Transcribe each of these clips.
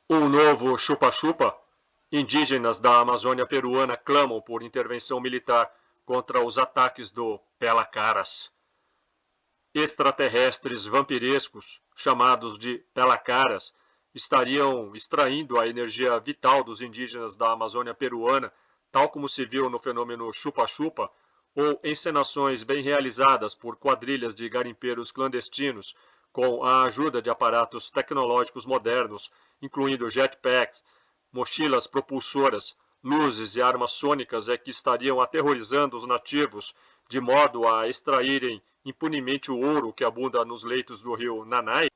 Um novo chupa-chupa? Indígenas da Amazônia peruana clamam por intervenção militar contra os ataques do Pelacaras. Extraterrestres vampirescos, chamados de Pelacaras, estariam extraindo a energia vital dos indígenas da Amazônia peruana, tal como se viu no fenômeno chupa-chupa, ou encenações bem realizadas por quadrilhas de garimpeiros clandestinos, com a ajuda de aparatos tecnológicos modernos, incluindo jetpacks, mochilas propulsoras, luzes e armas sônicas que estariam aterrorizando os nativos, de modo a extraírem impunemente o ouro que abunda nos leitos do rio Nanai.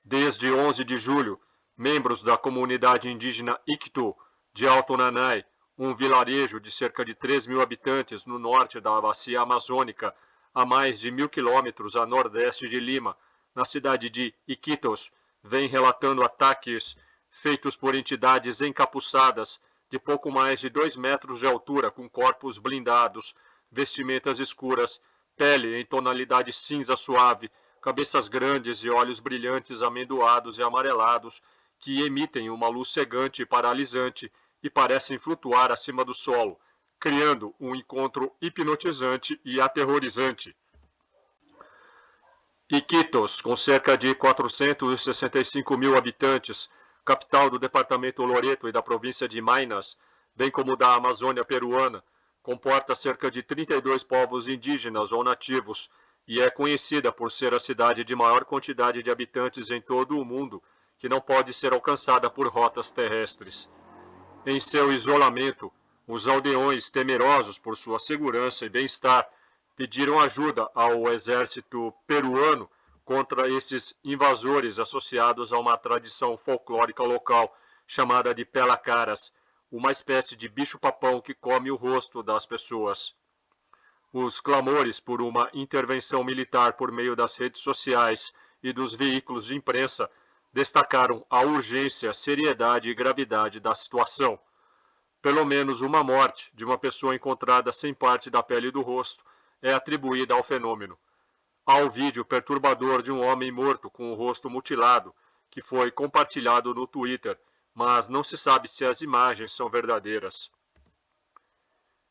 Desde 11 de julho, membros da comunidade indígena Ictu de Alto Nanai, um vilarejo de cerca de 3.000 habitantes no norte da bacia amazônica, a mais de 1.000 quilômetros a nordeste de Lima, na cidade de Iquitos, vem relatando ataques feitos por entidades encapuçadas de pouco mais de 2 metros de altura, com corpos blindados, vestimentas escuras, pele em tonalidade cinza suave, cabeças grandes e olhos brilhantes amendoados e amarelados, que emitem uma luz cegante e paralisante e parecem flutuar acima do solo, criando um encontro hipnotizante e aterrorizante. Iquitos, com cerca de 465 mil habitantes, capital do departamento Loreto e da província de Maynas, bem como da Amazônia peruana, comporta cerca de 32 povos indígenas ou nativos e é conhecida por ser a cidade de maior quantidade de habitantes em todo o mundo, que não pode ser alcançada por rotas terrestres. Em seu isolamento, os aldeões, temerosos por sua segurança e bem-estar, pediram ajuda ao exército peruano contra esses invasores associados a uma tradição folclórica local chamada de pelacaras, uma espécie de bicho-papão que come o rosto das pessoas. Os clamores por uma intervenção militar por meio das redes sociais e dos veículos de imprensa destacaram a urgência, seriedade e gravidade da situação. Pelo menos uma morte de uma pessoa encontrada sem parte da pele do rosto é atribuída ao fenômeno. Há um vídeo perturbador de um homem morto com o rosto mutilado, que foi compartilhado no Twitter, mas não se sabe se as imagens são verdadeiras.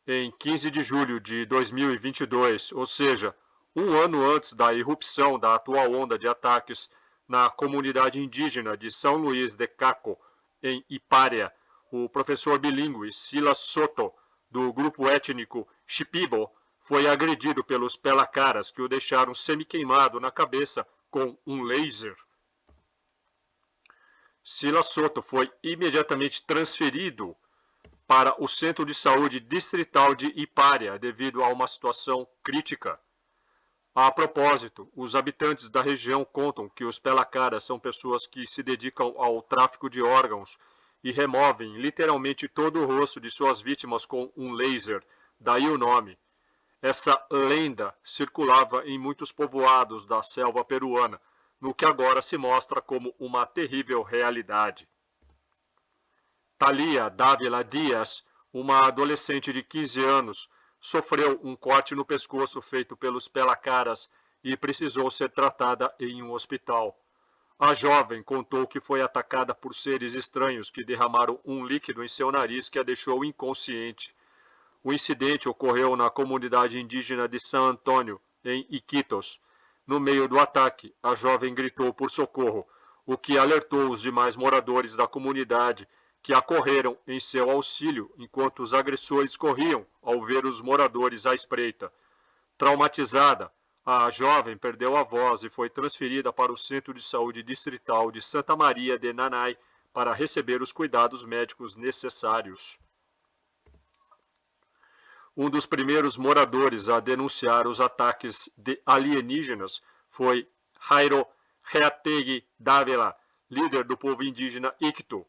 Em 15 de julho de 2022, ou seja, um ano antes da irrupção da atual onda de ataques na comunidade indígena de São Luís de Caco, em Ipária, o professor bilíngue Silas Soto, do grupo étnico Shipibo, foi agredido pelos pelacaras que o deixaram semi-queimado na cabeça com um laser. Silas Soto foi imediatamente transferido para o Centro de Saúde Distrital de Ipária devido a uma situação crítica. A propósito, os habitantes da região contam que os pelacaras são pessoas que se dedicam ao tráfico de órgãos e removem literalmente todo o rosto de suas vítimas com um laser, daí o nome. Essa lenda circulava em muitos povoados da selva peruana, no que agora se mostra como uma terrível realidade. Thalia Dávila Dias, uma adolescente de 15 anos, sofreu um corte no pescoço feito pelos pelacaras e precisou ser tratada em um hospital. A jovem contou que foi atacada por seres estranhos que derramaram um líquido em seu nariz que a deixou inconsciente. O incidente ocorreu na comunidade indígena de San Antônio, em Iquitos. No meio do ataque, a jovem gritou por socorro, o que alertou os demais moradores da comunidade, que acorreram em seu auxílio enquanto os agressores corriam ao ver os moradores à espreita. Traumatizada, a jovem perdeu a voz e foi transferida para o Centro de Saúde Distrital de Santa Maria de Nanai para receber os cuidados médicos necessários. Um dos primeiros moradores a denunciar os ataques de alienígenas foi Jairo Reategi Dávila, líder do povo indígena Ictu.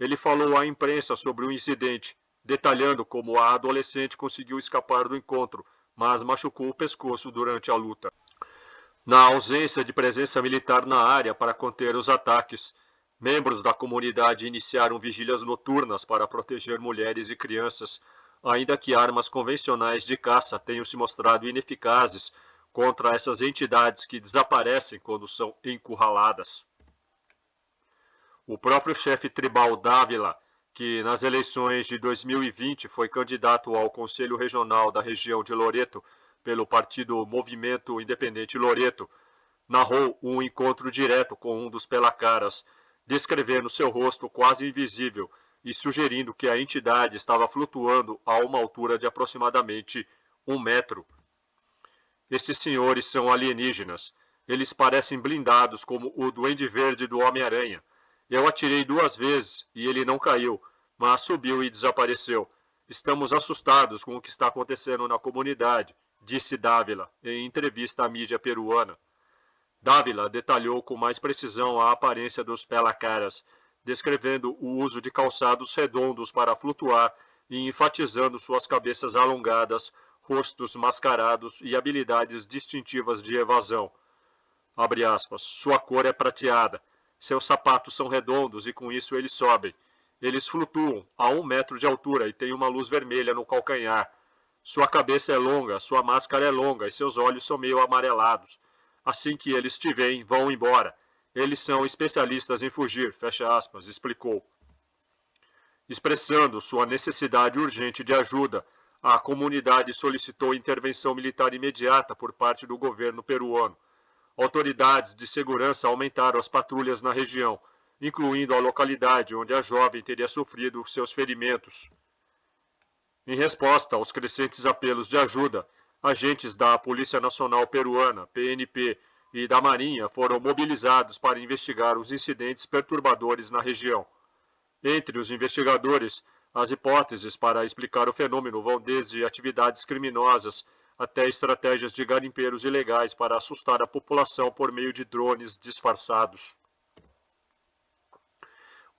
Ele falou à imprensa sobre o incidente, detalhando como a adolescente conseguiu escapar do encontro, mas machucou o pescoço durante a luta. Na ausência de presença militar na área para conter os ataques, membros da comunidade iniciaram vigílias noturnas para proteger mulheres e crianças, ainda que armas convencionais de caça tenham se mostrado ineficazes contra essas entidades que desaparecem quando são encurraladas. O próprio chefe tribal Dávila, que nas eleições de 2020 foi candidato ao Conselho Regional da região de Loreto pelo partido Movimento Independente Loreto, narrou um encontro direto com um dos pelacaras, descrevendo seu rosto quase invisível e sugerindo que a entidade estava flutuando a uma altura de aproximadamente 1 metro. Esses senhores são alienígenas. Eles parecem blindados como o Duende Verde do Homem-Aranha. Eu atirei 2 vezes e ele não caiu, mas subiu e desapareceu. Estamos assustados com o que está acontecendo na comunidade, disse Dávila em entrevista à mídia peruana. Dávila detalhou com mais precisão a aparência dos pelacaras, descrevendo o uso de calçados redondos para flutuar e enfatizando suas cabeças alongadas, rostos mascarados e habilidades distintivas de evasão. Abre aspas. Sua cor é prateada. Seus sapatos são redondos e com isso eles sobem. Eles flutuam a 1 metro de altura e têm uma luz vermelha no calcanhar. Sua cabeça é longa, sua máscara é longa e seus olhos são meio amarelados. Assim que eles te veem, vão embora. Eles são especialistas em fugir, fecha aspas, explicou. Expressando sua necessidade urgente de ajuda, a comunidade solicitou intervenção militar imediata por parte do governo peruano. Autoridades de segurança aumentaram as patrulhas na região, incluindo a localidade onde a jovem teria sofrido seus ferimentos. Em resposta aos crescentes apelos de ajuda, agentes da Polícia Nacional Peruana, PNP, e da Marinha foram mobilizados para investigar os incidentes perturbadores na região. Entre os investigadores, as hipóteses para explicar o fenômeno vão desde atividades criminosas até estratégias de garimpeiros ilegais para assustar a população por meio de drones disfarçados.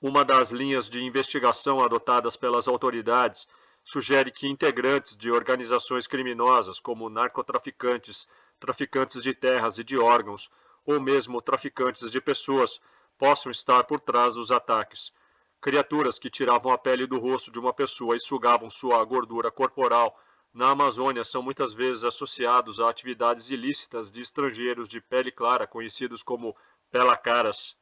Uma das linhas de investigação adotadas pelas autoridades sugere que integrantes de organizações criminosas, como narcotraficantes, traficantes de terras e de órgãos, ou mesmo traficantes de pessoas, possam estar por trás dos ataques. Criaturas que tiravam a pele do rosto de uma pessoa e sugavam sua gordura corporal na Amazônia são muitas vezes associados a atividades ilícitas de estrangeiros de pele clara, conhecidos como pelacaras.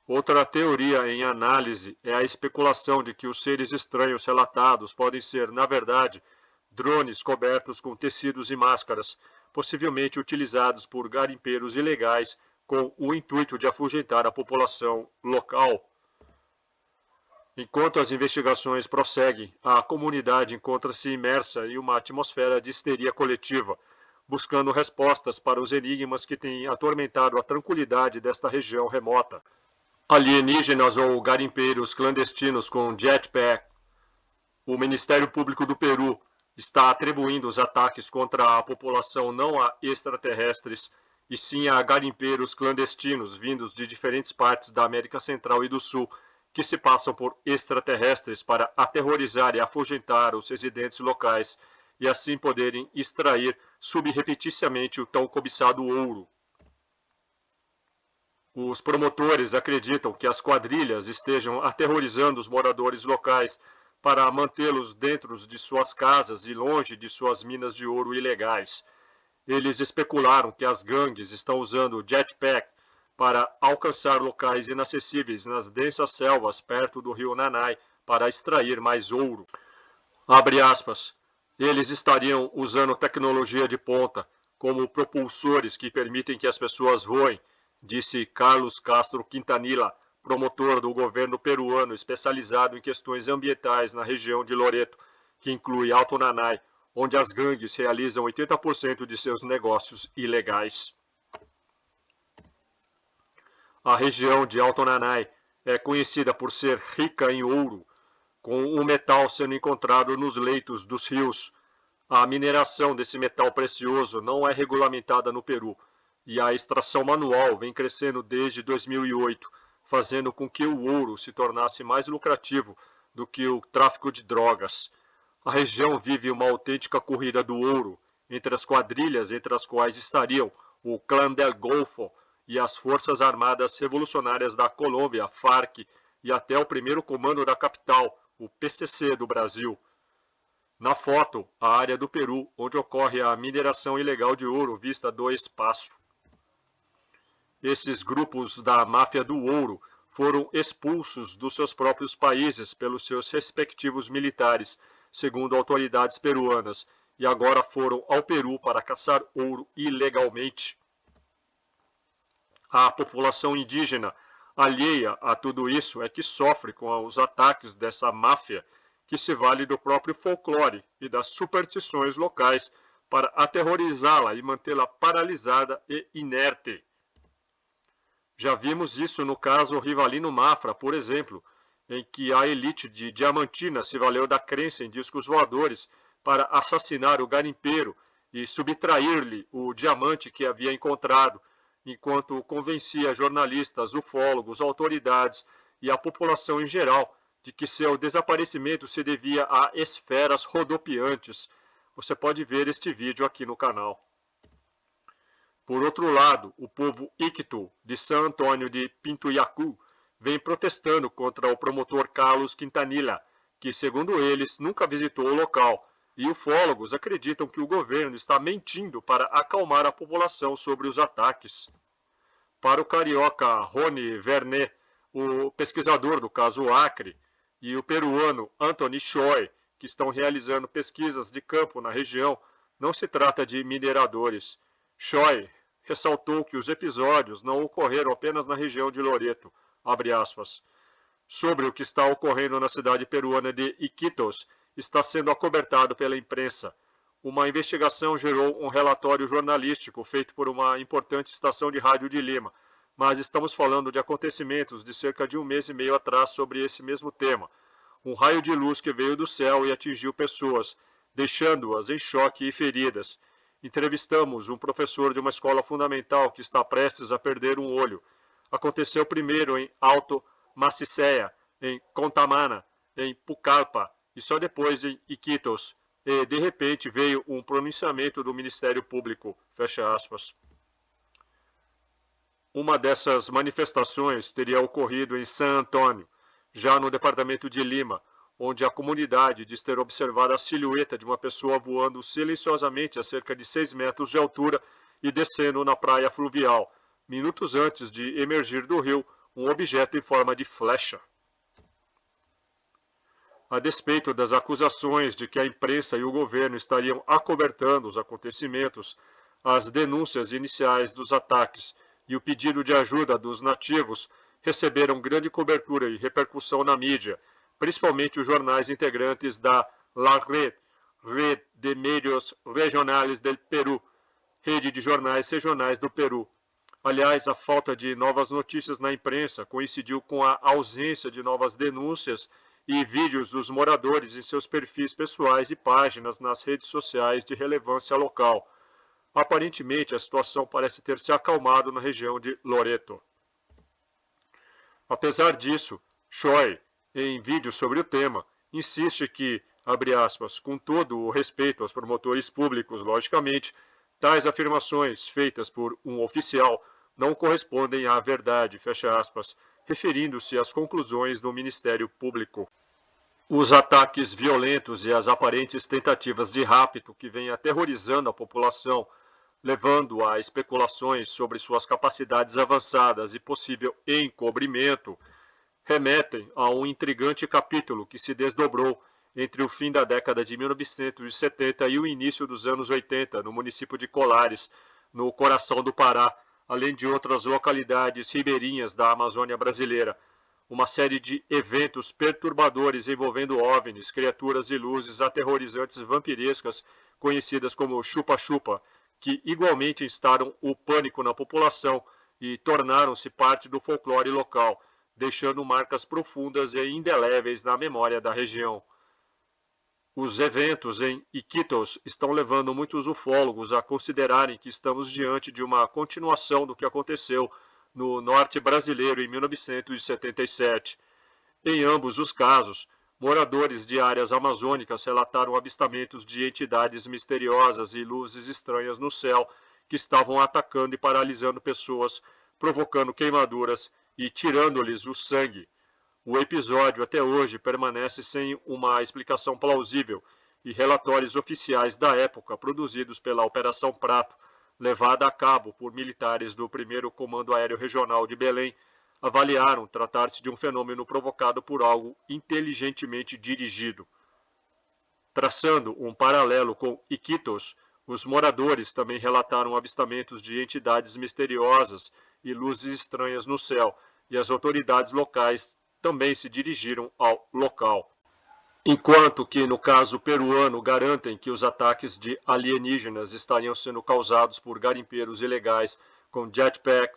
Outra teoria em análise é a especulação de que os seres estranhos relatados podem ser, na verdade, drones cobertos com tecidos e máscaras, possivelmente utilizados por garimpeiros ilegais com o intuito de afugentar a população local. Enquanto as investigações prosseguem, a comunidade encontra-se imersa em uma atmosfera de histeria coletiva, buscando respostas para os enigmas que têm atormentado a tranquilidade desta região remota. Alienígenas ou garimpeiros clandestinos com jetpack. O Ministério Público do Peru está atribuindo os ataques contra a população não a extraterrestres, e sim a garimpeiros clandestinos vindos de diferentes partes da América Central e do Sul, que se passam por extraterrestres para aterrorizar e afugentar os residentes locais e assim poderem extrair subrepticiamente o tão cobiçado ouro. Os promotores acreditam que as quadrilhas estejam aterrorizando os moradores locais para mantê-los dentro de suas casas e longe de suas minas de ouro ilegais. Eles especularam que as gangues estão usando jetpack para alcançar locais inacessíveis nas densas selvas perto do rio Nanai para extrair mais ouro. Abre aspas. Eles estariam usando tecnologia de ponta, como propulsores que permitem que as pessoas voem, disse Carlos Castro Quintanilla, promotor do governo peruano especializado em questões ambientais na região de Loreto, que inclui Alto Nanai, onde as gangues realizam 80% de seus negócios ilegais. A região de Alto Nanai é conhecida por ser rica em ouro, com o metal sendo encontrado nos leitos dos rios. A mineração desse metal precioso não é regulamentada no Peru, e a extração manual vem crescendo desde 2008, fazendo com que o ouro se tornasse mais lucrativo do que o tráfico de drogas. A região vive uma autêntica corrida do ouro, entre as quadrilhas entre as quais estariam o Clã del Golfo e as Forças Armadas Revolucionárias da Colômbia, FARC, e até o primeiro comando da capital, o PCC do Brasil. Na foto, a área do Peru, onde ocorre a mineração ilegal de ouro vista do espaço. Esses grupos da máfia do ouro foram expulsos dos seus próprios países pelos seus respectivos militares, segundo autoridades peruanas, e agora foram ao Peru para caçar ouro ilegalmente. A população indígena, alheia a tudo isso, é que sofre com os ataques dessa máfia, que se vale do próprio folclore e das superstições locais para aterrorizá-la e mantê-la paralisada e inerte. Já vimos isso no caso Rivalino Mafra, por exemplo, em que a elite de Diamantina se valeu da crença em discos voadores para assassinar o garimpeiro e subtrair-lhe o diamante que havia encontrado, enquanto convencia jornalistas, ufólogos, autoridades e a população em geral de que seu desaparecimento se devia a esferas rodopiantes. Você pode ver este vídeo aqui no canal. Por outro lado, o povo Ictu de San Antônio de Pintuyacu vem protestando contra o promotor Carlos Quintanilha, que, segundo eles, nunca visitou o local, e ufólogos acreditam que o governo está mentindo para acalmar a população sobre os ataques. Para o carioca Rony Vernet, o pesquisador do caso Acre, e o peruano Anthony Choi, que estão realizando pesquisas de campo na região, não se trata de mineradores. Choi ressaltou que os episódios não ocorreram apenas na região de Loreto, abre aspas. Sobre o que está ocorrendo na cidade peruana de Iquitos, está sendo acobertado pela imprensa. Uma investigação gerou um relatório jornalístico feito por uma importante estação de rádio de Lima, mas estamos falando de acontecimentos de cerca de 1 mês e meio atrás sobre esse mesmo tema. Um raio de luz que veio do céu e atingiu pessoas, deixando-as em choque e feridas. Entrevistamos um professor de uma escola fundamental que está prestes a perder um olho. Aconteceu primeiro em Alto Macicéia, em Contamana, em Pucallpa e só depois em Iquitos. E, de repente, veio um pronunciamento do Ministério Público. Fecha aspas. Uma dessas manifestações teria ocorrido em San Antônio, já no departamento de Lima, onde a comunidade diz ter observado a silhueta de uma pessoa voando silenciosamente a cerca de 6 metros de altura e descendo na praia fluvial, minutos antes de emergir do rio um objeto em forma de flecha. A despeito das acusações de que a imprensa e o governo estariam acobertando os acontecimentos, as denúncias iniciais dos ataques e o pedido de ajuda dos nativos receberam grande cobertura e repercussão na mídia, principalmente os jornais integrantes da La Red, Rede de Medios Regionales del Peru, rede de jornais regionais do Peru. Aliás, a falta de novas notícias na imprensa coincidiu com a ausência de novas denúncias e vídeos dos moradores em seus perfis pessoais e páginas nas redes sociais de relevância local. Aparentemente, a situação parece ter se acalmado na região de Loreto. Apesar disso, Choi, em vídeo sobre o tema, insiste que, abre aspas, com todo o respeito aos promotores públicos, logicamente, tais afirmações feitas por um oficial não correspondem à verdade, fecha aspas, referindo-se às conclusões do Ministério Público. Os ataques violentos e as aparentes tentativas de rapto que vêm aterrorizando a população, levando a especulações sobre suas capacidades avançadas e possível encobrimento, remetem a um intrigante capítulo que se desdobrou entre o fim da década de 1970 e o início dos anos 80, no município de Colares, no coração do Pará, além de outras localidades ribeirinhas da Amazônia brasileira. Uma série de eventos perturbadores envolvendo OVNIs, criaturas e luzes aterrorizantes vampirescas, conhecidas como chupa-chupa, que igualmente instaram o pânico na população e tornaram-se parte do folclore local, deixando marcas profundas e indeléveis na memória da região. Os eventos em Iquitos estão levando muitos ufólogos a considerarem que estamos diante de uma continuação do que aconteceu no norte brasileiro em 1977. Em ambos os casos, moradores de áreas amazônicas relataram avistamentos de entidades misteriosas e luzes estranhas no céu que estavam atacando e paralisando pessoas, provocando queimaduras e tirando-lhes o sangue. O episódio até hoje permanece sem uma explicação plausível e relatórios oficiais da época produzidos pela Operação Prato levada a cabo por militares do 1º Comando Aéreo Regional de Belém, avaliaram tratar-se de um fenômeno provocado por algo inteligentemente dirigido. Traçando um paralelo com Iquitos, os moradores também relataram avistamentos de entidades misteriosas e luzes estranhas no céu, e as autoridades locais também se dirigiram ao local. Enquanto que, no caso peruano, garantem que os ataques de alienígenas estariam sendo causados por garimpeiros ilegais com jetpack,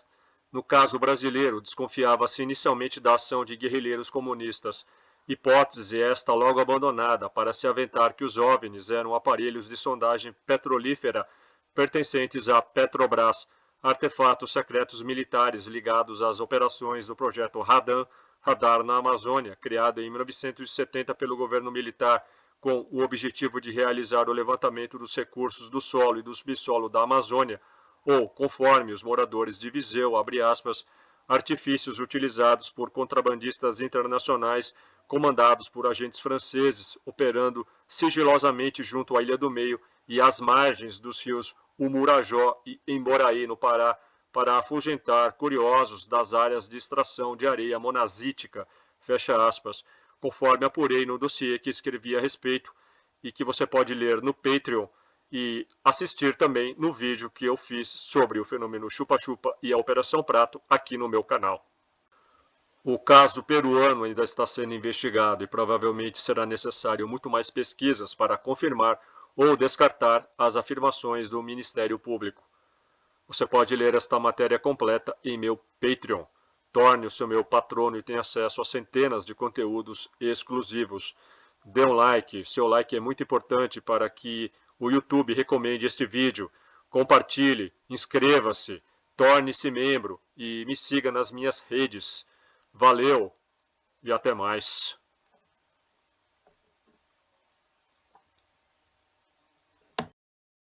no caso brasileiro, desconfiava-se inicialmente da ação de guerrilheiros comunistas, hipótese esta logo abandonada para se aventar que os OVNIs eram aparelhos de sondagem petrolífera pertencentes à Petrobras, artefatos secretos militares ligados às operações do projeto Radar na Amazônia, criado em 1970 pelo governo militar, com o objetivo de realizar o levantamento dos recursos do solo e do subsolo da Amazônia, ou, conforme os moradores de Viseu, abre aspas, artifícios utilizados por contrabandistas internacionais comandados por agentes franceses, operando sigilosamente junto à Ilha do Meio e às margens dos rios Umurajó e Emboraí, no Pará, para afugentar curiosos das áreas de extração de areia monazítica, fecha aspas, conforme apurei no dossiê que escrevi a respeito e que você pode ler no Patreon e assistir também no vídeo que eu fiz sobre o fenômeno chupa-chupa e a Operação Prato aqui no meu canal. O caso peruano ainda está sendo investigado e provavelmente será necessário muito mais pesquisas para confirmar ou descartar as afirmações do Ministério Público. Você pode ler esta matéria completa em meu Patreon. Torne-se o meu patrono e tenha acesso a centenas de conteúdos exclusivos. Dê um like, seu like é muito importante para que o YouTube recomende este vídeo. Compartilhe, inscreva-se, torne-se membro e me siga nas minhas redes. Valeu e até mais.